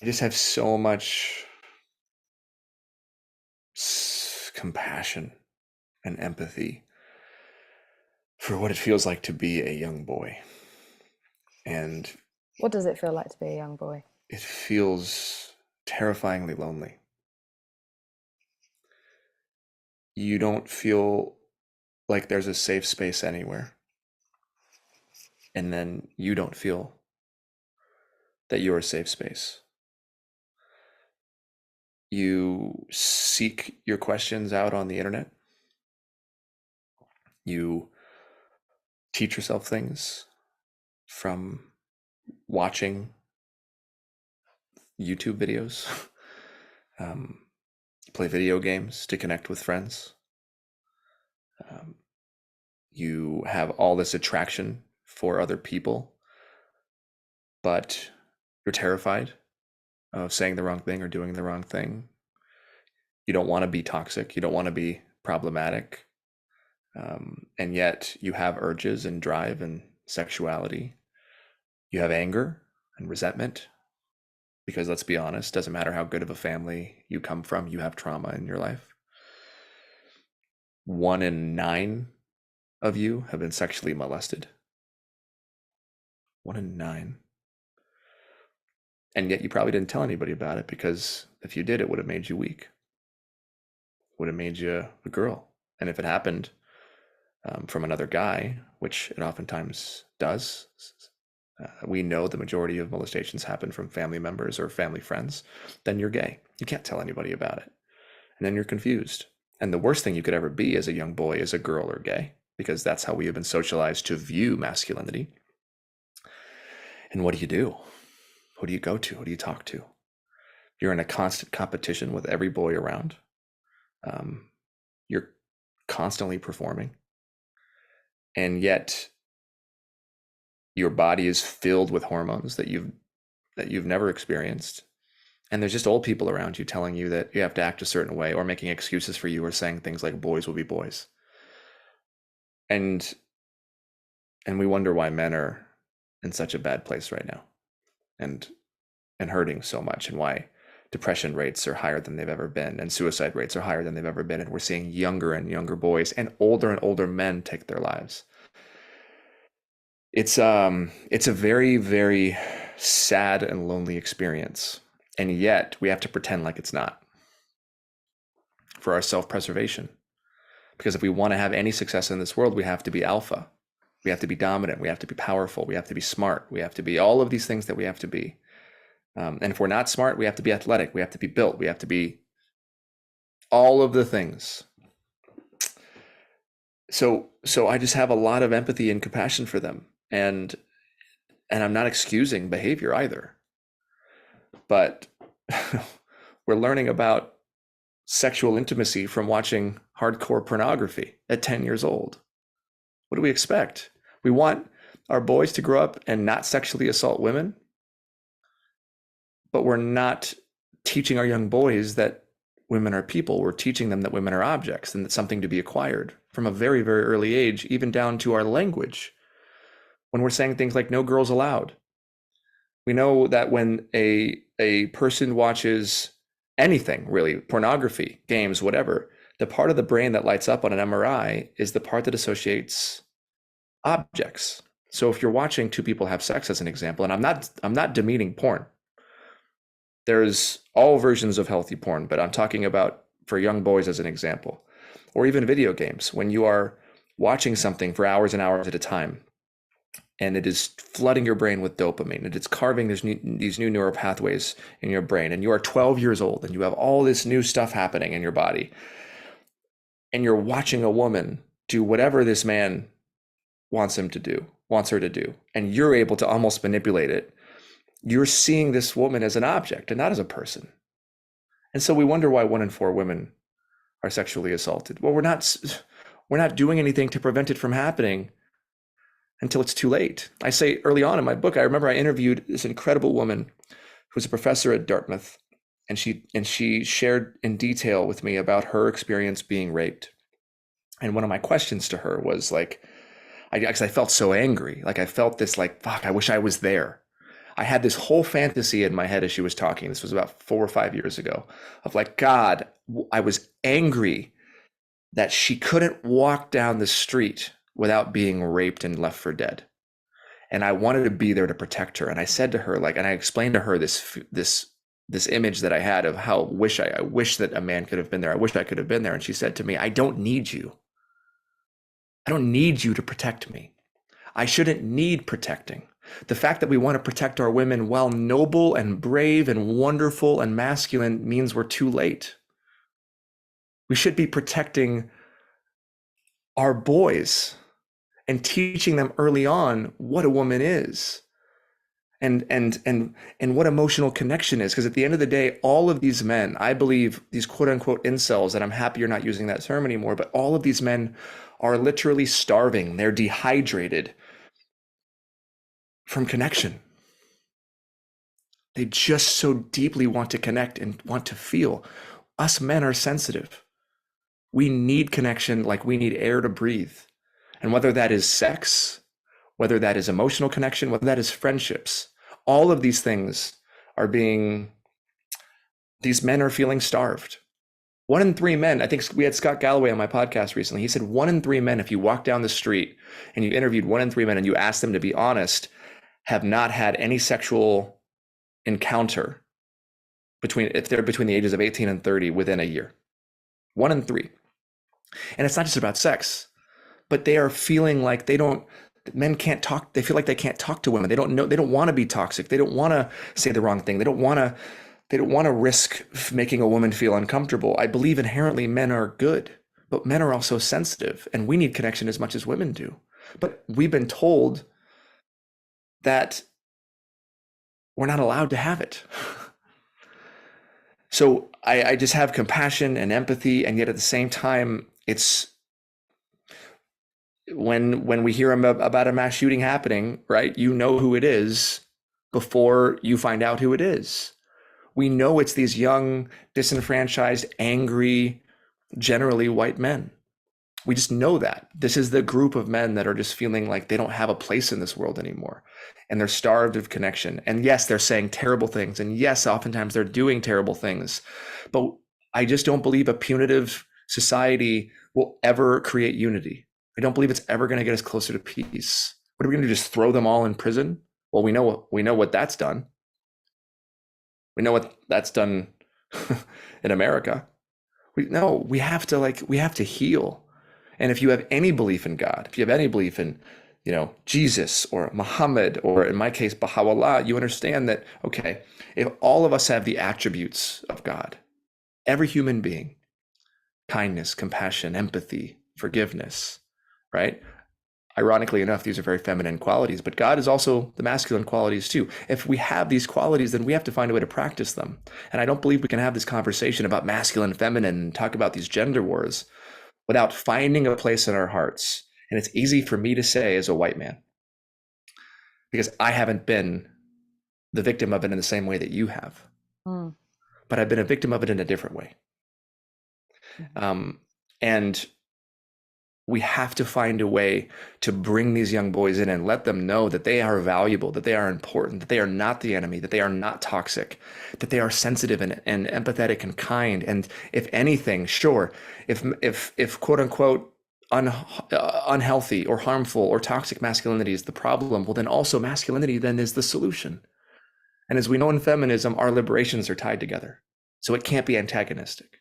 I just have so much compassion and empathy for what it feels like to be a young boy. And What does it feel like to be a young boy? it feels terrifyingly lonely. You don't feel like there's a safe space anywhere. And then you don't feel that you're a safe space. You seek your questions out on the internet. You teach yourself things from watching YouTube videos, um, play video games to connect with friends. Um, you have all this attraction for other people, but you're terrified of saying the wrong thing or doing the wrong thing. You don't want to be toxic. You don't want to be problematic. And yet you have urges and drive and sexuality. You have anger and resentment, because let's be honest, doesn't matter how good of a family you come from, you have trauma in your life. 1 in 9 of you have been sexually molested. 1 in 9. And yet you probably didn't tell anybody about it, because if you did, it would have made you weak, would have made you a girl. And if it happened from another guy, which it oftentimes does, we know the majority of molestations happen from family members or family friends, then you're gay. You can't tell anybody about it. And then you're confused. And the worst thing you could ever be as a young boy is a girl or gay, because that's how we have been socialized to view masculinity. And what do? Who do you go to? Who do you talk to? You're in a constant competition with every boy around. You're constantly performing. And yet your body is filled with hormones that you've never experienced. And there's just old people around you telling you that you have to act a certain way, or making excuses for you, or saying things like boys will be boys. And we wonder why men are in such a bad place right now, and hurting so much, and why depression rates are higher than they've ever been, and suicide rates are higher than they've ever been, and we're seeing younger and younger boys and older men take their lives. It's a very, very sad and lonely experience, and yet we have to pretend like it's not, for our self-preservation. Because if we want to have any success in this world, we have to be alpha. We have to be dominant. We have to be powerful. We have to be smart. We have to be all of these things that we have to be. And if we're not smart, we have to be athletic. We have to be built. We have to be all of the things. So I just have a lot of empathy and compassion for them. And I'm not excusing behavior either. But we're learning about sexual intimacy from watching hardcore pornography at 10 years old. What do we expect? We want our boys to grow up and not sexually assault women, but we're not teaching our young boys that women are people. We're teaching them that women are objects, and that's something to be acquired from a very, very early age, even down to our language. When we're saying things like no girls allowed, we know that when a person watches anything, really, pornography, games, whatever, the part of the brain that lights up on an MRI is the part that associates objects. So if you're watching two people have sex, as an example, and I'm not demeaning porn. There's all versions of healthy porn, but I'm talking about for young boys as an example, or even video games. When you are watching something for hours and hours at a time, and it is flooding your brain with dopamine, and it's carving these new neural pathways in your brain, and you are 12 years old, and you have all this new stuff happening in your body, and you're watching a woman do whatever this man wants her to do, and you're able to almost manipulate it. You're seeing this woman as an object and not as a person. And so we wonder why 1 in 4 women are sexually assaulted. Well, we're not doing anything to prevent it from happening until it's too late. I say early on in my book, I remember I interviewed this incredible woman who's a professor at Dartmouth, and she shared in detail with me about her experience being raped. And one of my questions to her was like, because I felt so angry. Like I felt this like, fuck, I wish I was there. I had this whole fantasy in my head as she was talking. This was about 4 or 5 years ago, of like, God, I was angry that she couldn't walk down the street without being raped and left for dead. And I wanted to be there to protect her. And I said to her, like, and I explained to her this image that I had of how I wish that a man could have been there. I wish I could have been there. And she said to me, I don't need you. I don't need you to protect me. I shouldn't need protecting. The fact that we want to protect our women, while noble and brave and wonderful and masculine, means we're too late. We should be protecting our boys and teaching them early on what a woman is and what emotional connection is. Because at the end of the day, all of these men, I believe, these quote unquote incels, and I'm happy you're not using that term anymore, but all of these men are literally starving. They're dehydrated from connection. They just so deeply want to connect and want to feel. Us men are sensitive. We need connection like we need air to breathe. And whether that is sex, whether that is emotional connection, whether that is friendships, all of these things are these men are feeling starved. 1 in 3 men, I think we had Scott Galloway on my podcast recently. He said 1 in 3 men, if you walk down the street and you interviewed 1 in 3 men and you asked them to be honest, have not had any sexual encounter if they're between the ages of 18 and 30 within a year. 1 in 3. And it's not just about sex, but they are feeling like men can't talk. They feel like they can't talk to women. They don't want to be toxic. They don't want to say the wrong thing. They don't want to risk making a woman feel uncomfortable. I believe inherently men are good, but men are also sensitive, and we need connection as much as women do. But we've been told that we're not allowed to have it. So I just have compassion and empathy, and yet at the same time, it's when we hear about a mass shooting happening, right? You know who it is before you find out who it is. We know it's these young, disenfranchised, angry, generally white men. We just know that. This is the group of men that are just feeling like they don't have a place in this world anymore. And they're starved of connection. And yes, they're saying terrible things. And yes, oftentimes they're doing terrible things. But I just don't believe a punitive society will ever create unity. I don't believe it's ever going to get us closer to peace. What are we going to do? Just throw them all in prison? Well, we know what that's done. We know what that's done in America. We have to heal. And if you have any belief in God, if you have any belief in, Jesus or Muhammad, or in my case, Baha'u'llah, you understand that, okay, if all of us have the attributes of God, every human being, kindness, compassion, empathy, forgiveness, right? Ironically enough, these are very feminine qualities, but God is also the masculine qualities too. If we have these qualities, then we have to find a way to practice them. And I don't believe we can have this conversation about masculine, feminine, and talk about these gender wars without finding a place in our hearts. And it's easy for me to say as a white man, because I haven't been the victim of it in the same way that you have, but I've been a victim of it in a different way. And we have to find a way to bring these young boys in and let them know that they are valuable, that they are important, that they are not the enemy, that they are not toxic, that they are sensitive and empathetic and kind. And if anything, sure, if quote unquote unhealthy or harmful or toxic masculinity is the problem, well, then also masculinity then is the solution. And as we know in feminism, our liberations are tied together. So it can't be antagonistic.